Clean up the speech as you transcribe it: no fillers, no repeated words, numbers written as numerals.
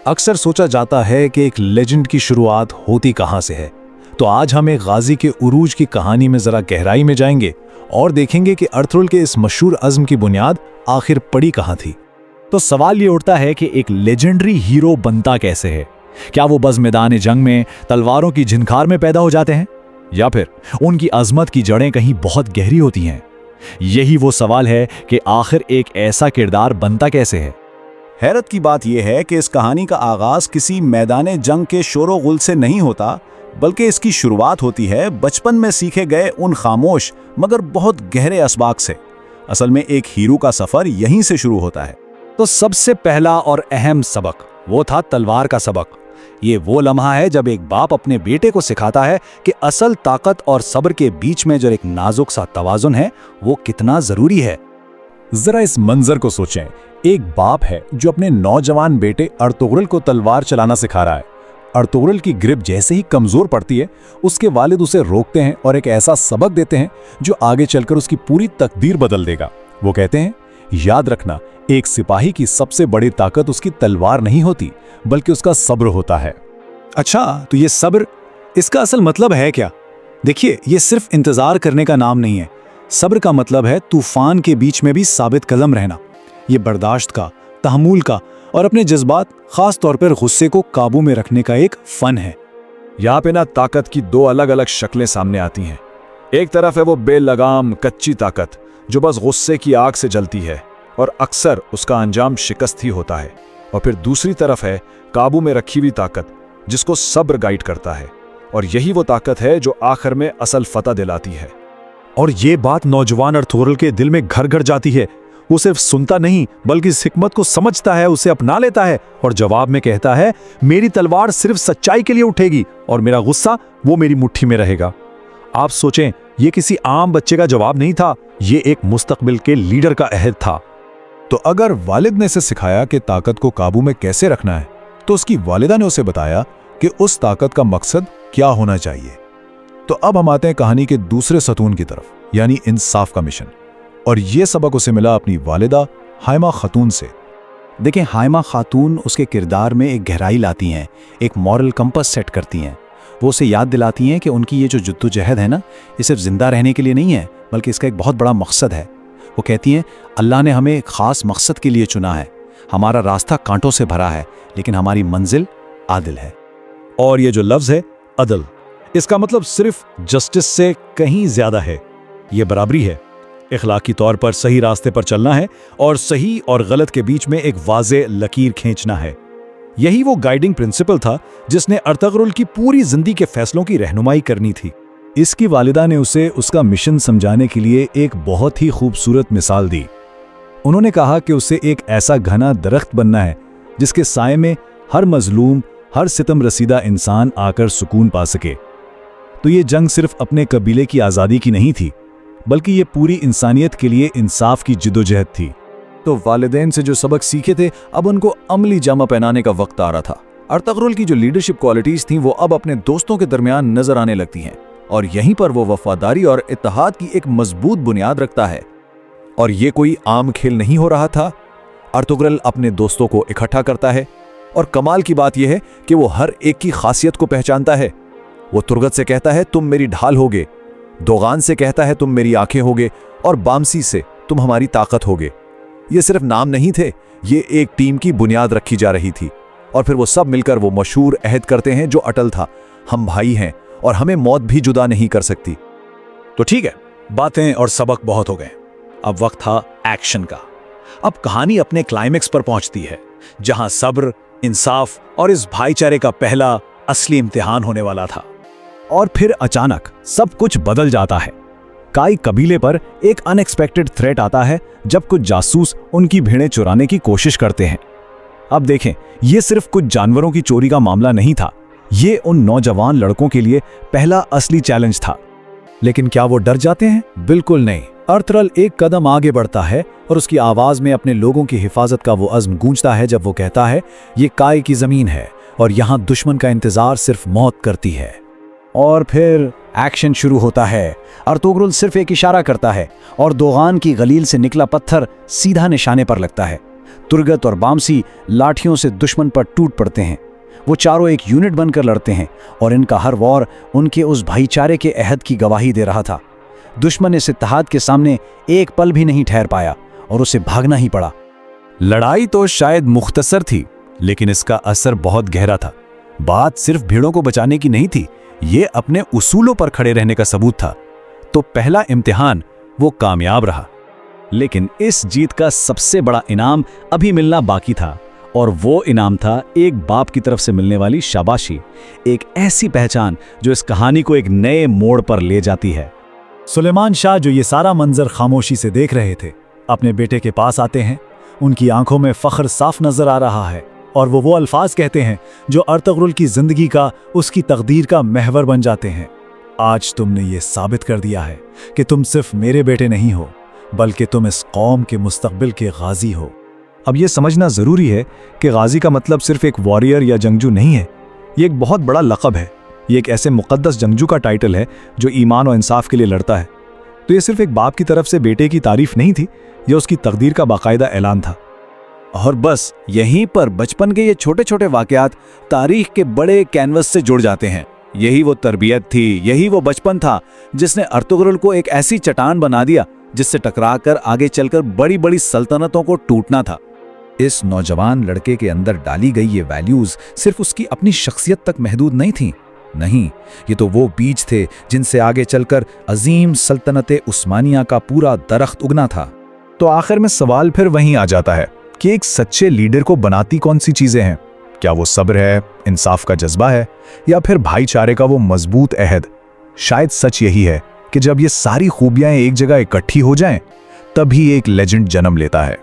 अक्सर सोचा जाता है कि एक लेजेंड की शुरुआत होती कहां से है। तो आज हम एक गाजी के उरूज की कहानी में जरा गहराई में जाएंगे और देखेंगे कि अर्थुगरुल के इस मशहूर अज़्म की बुनियाद आखिर पड़ी कहां थी। तो सवाल ये उठता है कि एक लेजेंडरी हीरो बनता कैसे है? क्या वो बस मैदान जंग में तलवारों की झिनकार में पैदा हो जाते हैं, या फिर उनकी अजमत की जड़ें कहीं बहुत गहरी होती हैं? यही वो सवाल है कि आखिर एक ऐसा किरदार बनता कैसे है। हैरत की बात यह है कि इस कहानी का आगाज किसी मैदान जंग के शोरो गुल से नहीं होता, बल्कि इसकी शुरुआत होती है बचपन में सीखे गए उन खामोश मगर बहुत गहरे असबाक से। असल में एक हीरो का सफर यहीं से शुरू होता है। तो सबसे पहला और अहम सबक वो था तलवार का सबक। ये वो लम्हा है जब एक बाप अपने बेटे को सिखाता है कि असल ताकत और सब्र के बीच में जो एक नाजुक सा तवाजुन है वो कितना जरूरी है। जरा इस मंजर को सोचें। एक बाप है जो अपने नौजवान बेटे अर्थुगरुल को तलवार चलाना सिखा रहा है। अर्थुगरुल की ग्रिप जैसे ही कमजोर पड़ती है, उसके वालिद उसे रोकते हैं और एक ऐसा सबक देते हैं जो आगे चलकर उसकी पूरी तकदीर बदल देगा। वो कहते हैं, याद रखना, एक सिपाही की सबसे बड़ी ताकत उसकी तलवार नहीं होती, बल्कि उसका सब्र होता है। अच्छा, तो ये सब्र, इसका असल मतलब है क्या? देखिए, ये सिर्फ इंतजार करने का नाम नहीं है। सब्र का मतलब है तूफान के बीच में भी साबित कदम रहना। ये बर्दाश्त का, तहम्मुल का और अपने जज्बात, खास तौर पर गुस्से को काबू में रखने का एक फन है। यहाँ पे ना ताकत की दो अलग अलग शक्लें सामने आती हैं। एक तरफ है वो बेलगाम कच्ची ताकत जो बस गुस्से की आग से जलती है और अक्सर उसका अंजाम शिकस्त ही होता है, और फिर दूसरी तरफ है काबू में रखी हुई ताकत जिसको सब्र गाइड करता है, और यही वो ताकत है जो आखिर में असल फतह दिलाती है। और ये बात नौजवान अर्थुगरुल के दिल में घर घर जाती है। वो सिर्फ सुनता नहीं बल्कि इस हिकमत को समझता है, उसे अपना लेता है और जवाब में कहता है, मेरी तलवार सिर्फ सच्चाई के लिए उठेगी और मेरा गुस्सा वो मेरी मुट्ठी में रहेगा। आप सोचें, ये किसी आम बच्चे का जवाब नहीं था, ये एक मुस्तकबिल के लीडर का अहद था। तो अगर वालिद ने इसे सिखाया कि ताकत को काबू में कैसे रखना है, तो उसकी वालिदा ने उसे बताया कि उस ताकत का मकसद क्या होना चाहिए। तो अब हम आते हैं कहानी के दूसरे सतून की तरफ, यानी इंसाफ का मिशन। और यह सबक उसे मिला अपनी वालिदा हाइमा खातून से। देखें, हाइमा खातून उसके किरदार में एक गहराई लाती हैं, एक मॉरल कंपस सेट करती हैं। वो उसे याद दिलाती हैं कि उनकी ये जो जद्दोजहद है ना, ये सिर्फ जिंदा रहने के लिए नहीं है, बल्कि इसका एक बहुत बड़ा मकसद है। वो कहती हैं, अल्लाह ने हमें एक ख़ास मकसद के लिए चुना है। हमारा रास्ता कांटों से भरा है, लेकिन हमारी मंजिल आदिल है। और ये जो लफ्ज़ है अदल, इसका मतलब सिर्फ जस्टिस से कहीं ज़्यादा है। ये बराबरी है, इखलाकी तौर पर सही रास्ते पर चलना है और सही और गलत के बीच में एक वाज़े लकीर खींचना है। यही वो गाइडिंग प्रिंसिपल था जिसने अर्थुगरुल की पूरी जिंदगी के फैसलों की रहनुमाई करनी थी। इसकी वालिदा ने उसे उसका मिशन समझाने के लिए एक बहुत ही खूबसूरत मिसाल दी। उन्होंने कहा कि उसे एक ऐसा घना दरख्त बनना है जिसके साए में हर मजलूम, हर सितम रसीदा इंसान आकर सुकून पा सके। तो ये जंग सिर्फ अपने कबीले की आज़ादी की नहीं थी, बल्कि ये पूरी इंसानियत के लिए इंसाफ की जिद्दोजहद थी। तो वालिदैन से जो सबक सीखे थे, अब उनको अमली जामा पहनाने का वक्त आ रहा था। अर्थुगरुल की जो लीडरशिप क्वालिटीज थीं, वो अब अपने दोस्तों के दरमियान नजर आने लगती हैं, और यहीं पर वो वफादारी और इत्तेहाद की एक मजबूत बुनियाद रखता है। और ये कोई आम खेल नहीं हो रहा था। अर्थुगरुल अपने दोस्तों को इकट्ठा करता है, और कमाल की बात यह है कि वो हर एक की खासियत को पहचानता है। वो तुर्गत से कहता है, तुम मेरी ढाल होगे, दोगान से कहता है, तुम मेरी आंखें होगे, और बामसी से, तुम हमारी ताकत होगे। ये सिर्फ नाम नहीं थे, ये एक टीम की बुनियाद रखी जा रही थी। और फिर वो सब मिलकर वो मशहूर अहद करते हैं जो अटल था, हम भाई हैं और हमें मौत भी जुदा नहीं कर सकती। तो ठीक है, बातें और सबक बहुत हो गए। अब वक्त था एक्शन का। अब कहानी अपने क्लाइमेक्स पर पहुंचती है, जहां सब्र, इंसाफ और इस भाईचारे का पहला असली इम्तिहान होने वाला था। और फिर अचानक सब कुछ बदल जाता है। काई कबीले पर एक अनएक्सपेक्टेड थ्रेट आता है जब कुछ जासूस उनकी भेड़ें चुराने की कोशिश करते हैं। अब देखें, ये सिर्फ कुछ जानवरों की चोरी का मामला नहीं था, ये उन नौजवान लड़कों के लिए पहला असली चैलेंज था। लेकिन क्या वो डर जाते हैं? बिल्कुल नहीं। अर्थुगरुल एक कदम आगे बढ़ता है और उसकी आवाज में अपने लोगों की हिफाजत का वो अज़्म गूंजता है जब वो कहता है, ये काई की जमीन है और यहां दुश्मन का इंतजार सिर्फ मौत करती है। और फिर एक्शन शुरू होता है। अर्थुगरुल सिर्फ एक इशारा करता है और दोगान की गलील से निकला पत्थर सीधा निशाने पर लगता है। तुर्गत और बामसी लाठियों से दुश्मन पर टूट पड़ते हैं। वो चारों एक यूनिट बनकर लड़ते हैं और इनका हर वॉर उनके उस भाईचारे के अहद की गवाही दे रहा था। दुश्मन इस इत्तेहाद के सामने एक पल भी नहीं ठहर पाया और उसे भागना ही पड़ा। लड़ाई तो शायद मुख्तसर थी, लेकिन इसका असर बहुत गहरा था। बात सिर्फ भीड़ों को बचाने की नहीं थी, ये अपने उसूलों पर खड़े रहने का सबूत था। तो पहला इम्तिहान वो कामयाब रहा। लेकिन इस जीत का सबसे बड़ा इनाम अभी मिलना बाकी था, और वो इनाम था एक बाप की तरफ से मिलने वाली शाबाशी, एक ऐसी पहचान जो इस कहानी को एक नए मोड़ पर ले जाती है। सुलेमान शाह, जो ये सारा मंजर खामोशी से देख रहे थे, अपने बेटे के पास आते हैं। उनकी आंखों में फख्र साफ नजर आ रहा है और वो अल्फाज कहते हैं जो अर्तुगरुल की जिंदगी का, उसकी तकदीर का महवर बन जाते हैं। आज तुमने ये साबित कर दिया है कि तुम सिर्फ मेरे बेटे नहीं हो, बल्कि तुम इस कौम के मुस्तकबिल के गाजी हो। अब यह समझना जरूरी है कि गाजी का मतलब सिर्फ एक वॉरियर या जंगजू नहीं है। ये एक बहुत बड़ा लक़ब है। ये एक ऐसे मुक़द्दस जंगजू का टाइटल है जो ईमान और इंसाफ के लिए लड़ता है। तो ये सिर्फ एक बाप की तरफ से बेटे की तारीफ नहीं थी, यह उसकी तकदीर का बाकायदा ऐलान था। और बस यहीं पर बचपन के ये छोटे छोटे वाकयात तारीख के बड़े कैनवस से जुड़ जाते हैं। यही वो तरबियत थी, यही वो बचपन था जिसने अर्तुगरुल को एक ऐसी चट्टान बना दिया जिससे टकराकर आगे चलकर बड़ी बड़ी सल्तनतों को टूटना था। इस नौजवान लड़के के अंदर डाली गई ये वैल्यूज सिर्फ उसकी अपनी शख्सियत तक महदूद नहीं थी। नहीं, ये तो वो बीज थे जिनसे आगे चलकर अजीम सल्तनत उस्मानिया का पूरा दरख्त उगना था। तो आखिर में सवाल फिर वहीं आ जाता है कि एक सच्चे लीडर को बनाती कौन सी चीजें हैं? क्या वो सब्र है, इंसाफ का जज्बा है, या फिर भाईचारे का वो मजबूत अहद? शायद सच यही है कि जब ये सारी खूबियां एक जगह इकट्ठी हो जाएं, तभी एक लेजेंड जन्म लेता है।